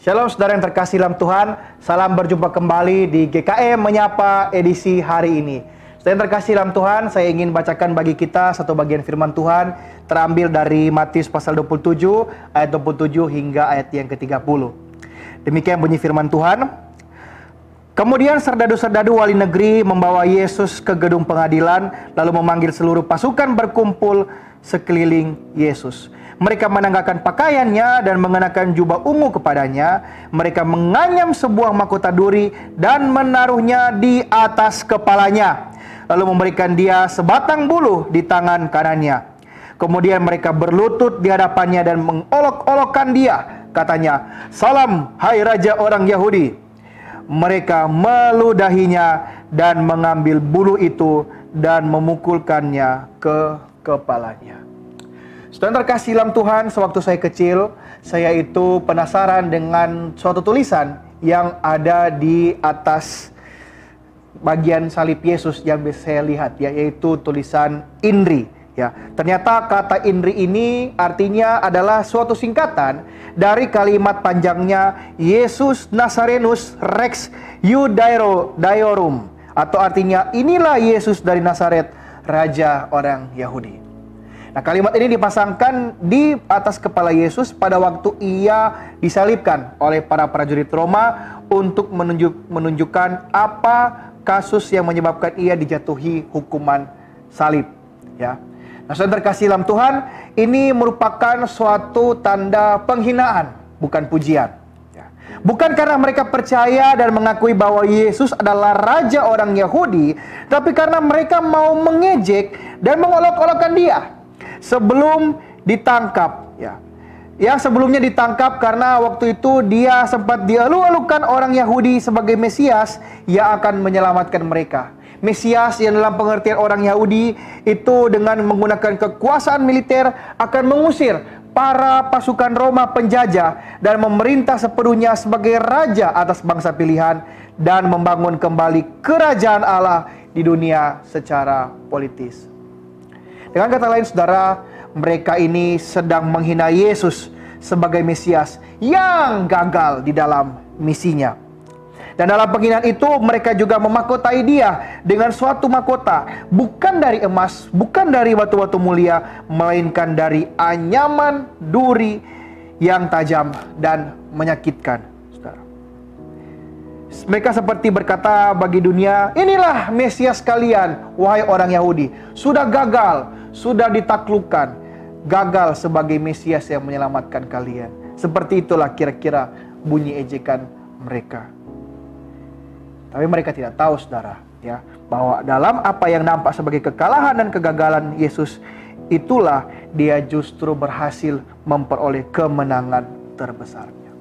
Shalom saudara yang terkasih dalam Tuhan. Salam berjumpa kembali di GKM Menyapa edisi hari ini. Saudara yang terkasih dalam Tuhan, saya ingin bacakan bagi kita satu bagian firman Tuhan terambil dari Matius pasal 27 ayat 27 hingga ayat yang ke-30. Demikian bunyi firman Tuhan. Kemudian serdadu-serdadu wali negeri membawa Yesus ke gedung pengadilan, lalu memanggil seluruh pasukan berkumpul sekeliling Yesus. Mereka menanggalkan pakaiannya dan mengenakan jubah ungu kepadanya. Mereka menganyam sebuah mahkota duri dan menaruhnya di atas kepalanya, lalu memberikan dia sebatang buluh di tangan kanannya. Kemudian mereka berlutut di hadapannya dan mengolok-olokkan dia. Katanya, "Salam, hai Raja orang Yahudi." Mereka meludahinya dan mengambil buluh itu dan memukulkannya ke kepalanya. Saudara terkasih dalam Tuhan, sewaktu saya kecil, saya itu penasaran dengan suatu tulisan yang ada di atas bagian salib Yesus yang bisa saya lihat, yaitu tulisan INRI. Ya, ternyata kata INRI ini artinya adalah suatu singkatan dari kalimat panjangnya Yesus Nazarenus Rex Judaeorum, atau artinya inilah Yesus dari Nazaret, Raja orang Yahudi. Nah, kalimat ini dipasangkan di atas kepala Yesus pada waktu ia disalibkan oleh para prajurit Roma untuk menunjukkan apa kasus yang menyebabkan ia dijatuhi hukuman salib. Ya. Nah, saudara terkasih dalam Tuhan, ini merupakan suatu tanda penghinaan, bukan pujian. Ya. Bukan karena mereka percaya dan mengakui bahwa Yesus adalah Raja orang Yahudi, tapi karena mereka mau mengejek dan mengolok-olokkan dia sebelum ditangkap. Ya. Yang sebelumnya ditangkap karena waktu itu dia sempat dielu-elukan orang Yahudi sebagai Mesias yang akan menyelamatkan mereka. Mesias yang dalam pengertian orang Yahudi itu dengan menggunakan kekuasaan militer akan mengusir para pasukan Roma penjajah dan memerintah sepenuhnya sebagai raja atas bangsa pilihan dan membangun kembali kerajaan Allah di dunia secara politis. Dengan kata lain, saudara, mereka ini sedang menghina Yesus sebagai Mesias yang gagal di dalam misinya. Dan dalam penghinaan itu mereka juga memahkotai dia dengan suatu mahkota, bukan dari emas, bukan dari batu-batu mulia, melainkan dari anyaman duri yang tajam dan menyakitkan. Saudara, mereka seperti berkata bagi dunia, inilah Mesias kalian, wahai orang Yahudi. Sudah gagal, sudah ditaklukkan, gagal sebagai Mesias yang menyelamatkan kalian. Seperti itulah kira-kira bunyi ejekan mereka. Tapi mereka tidak tahu, saudara, ya, bahwa dalam apa yang nampak sebagai kekalahan dan kegagalan Yesus, itulah dia justru berhasil memperoleh kemenangan terbesarnya.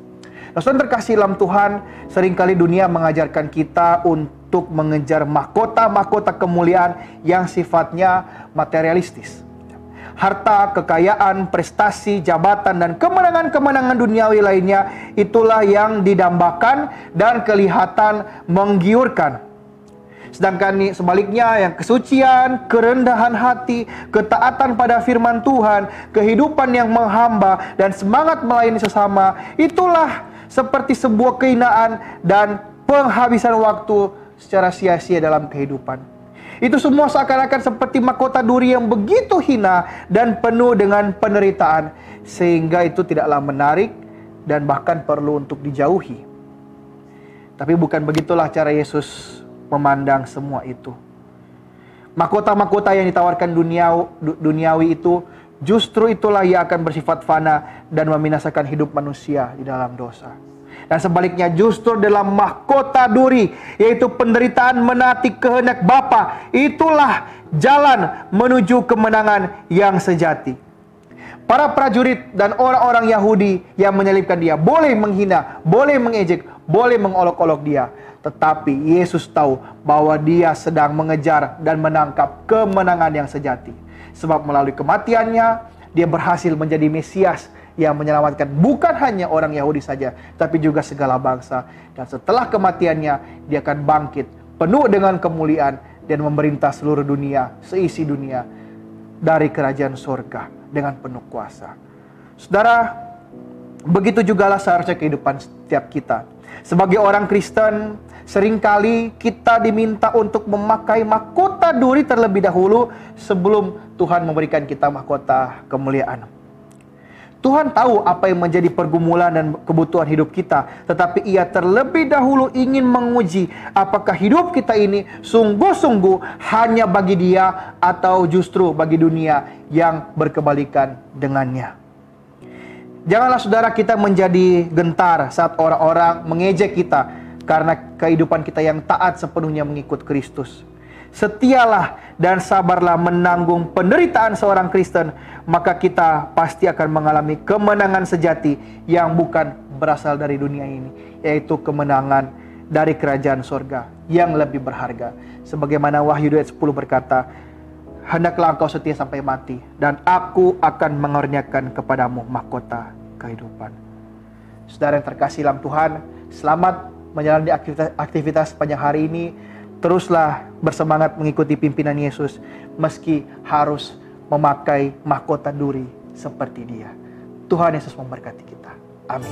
Nah, saudara terkasih dalam Tuhan, seringkali dunia mengajarkan kita untuk mengejar mahkota-mahkota kemuliaan yang sifatnya materialistis. Harta, kekayaan, prestasi, jabatan, dan kemenangan-kemenangan duniawi lainnya, itulah yang didambakan dan kelihatan menggiurkan. Sedangkan sebaliknya, yang kesucian, kerendahan hati, ketaatan pada firman Tuhan, kehidupan yang menghamba, dan semangat melayani sesama, itulah seperti sebuah kehinaan dan penghabisan waktu secara sia-sia dalam kehidupan. Itu semua seakan-akan seperti mahkota duri yang begitu hina dan penuh dengan penderitaan, sehingga itu tidaklah menarik dan bahkan perlu untuk dijauhi. Tapi bukan begitulah cara Yesus memandang semua itu. Mahkota-mahkota yang ditawarkan duniawi itu, justru itulah yang akan bersifat fana dan membinasakan hidup manusia di dalam dosa. Dan sebaliknya, justru dalam mahkota duri, yaitu penderitaan menaati kehendak Bapa, itulah jalan menuju kemenangan yang sejati. Para prajurit dan orang-orang Yahudi yang menyalibkan dia boleh menghina, boleh mengejek, boleh mengolok-olok dia. Tetapi Yesus tahu bahwa dia sedang mengejar dan menangkap kemenangan yang sejati. Sebab melalui kematiannya, dia berhasil menjadi Mesias yang menyelamatkan bukan hanya orang Yahudi saja, tapi juga segala bangsa. Dan setelah kematiannya, dia akan bangkit penuh dengan kemuliaan dan memerintah seluruh dunia, seisi dunia, dari kerajaan surga dengan penuh kuasa. Saudara, Begitu jugalah seharusnya kehidupan setiap kita. Sebagai orang Kristen, seringkali kita diminta untuk memakai mahkota duri terlebih dahulu sebelum Tuhan memberikan kita mahkota kemuliaan. Tuhan tahu apa yang menjadi pergumulan dan kebutuhan hidup kita, tetapi Ia terlebih dahulu ingin menguji apakah hidup kita ini sungguh-sungguh hanya bagi Dia atau justru bagi dunia yang berkebalikan dengannya. Janganlah saudara kita menjadi gentar saat orang-orang mengejek kita karena kehidupan kita yang taat sepenuhnya mengikut Kristus. Setialah dan sabarlah menanggung penderitaan seorang Kristen, maka kita pasti akan mengalami kemenangan sejati yang bukan berasal dari dunia ini, yaitu kemenangan dari kerajaan sorga yang lebih berharga. Sebagaimana Wahyu 2 ayat 10 berkata, hendaklah engkau setia sampai mati, dan aku akan mengaruniakan kepadamu mahkota kehidupan. Saudara yang terkasih dalam Tuhan, selamat menjalani aktivitas sepanjang hari ini. Teruslah bersemangat mengikuti pimpinan Yesus, meski harus memakai mahkota duri seperti Dia. Tuhan Yesus memberkati kita. Amin.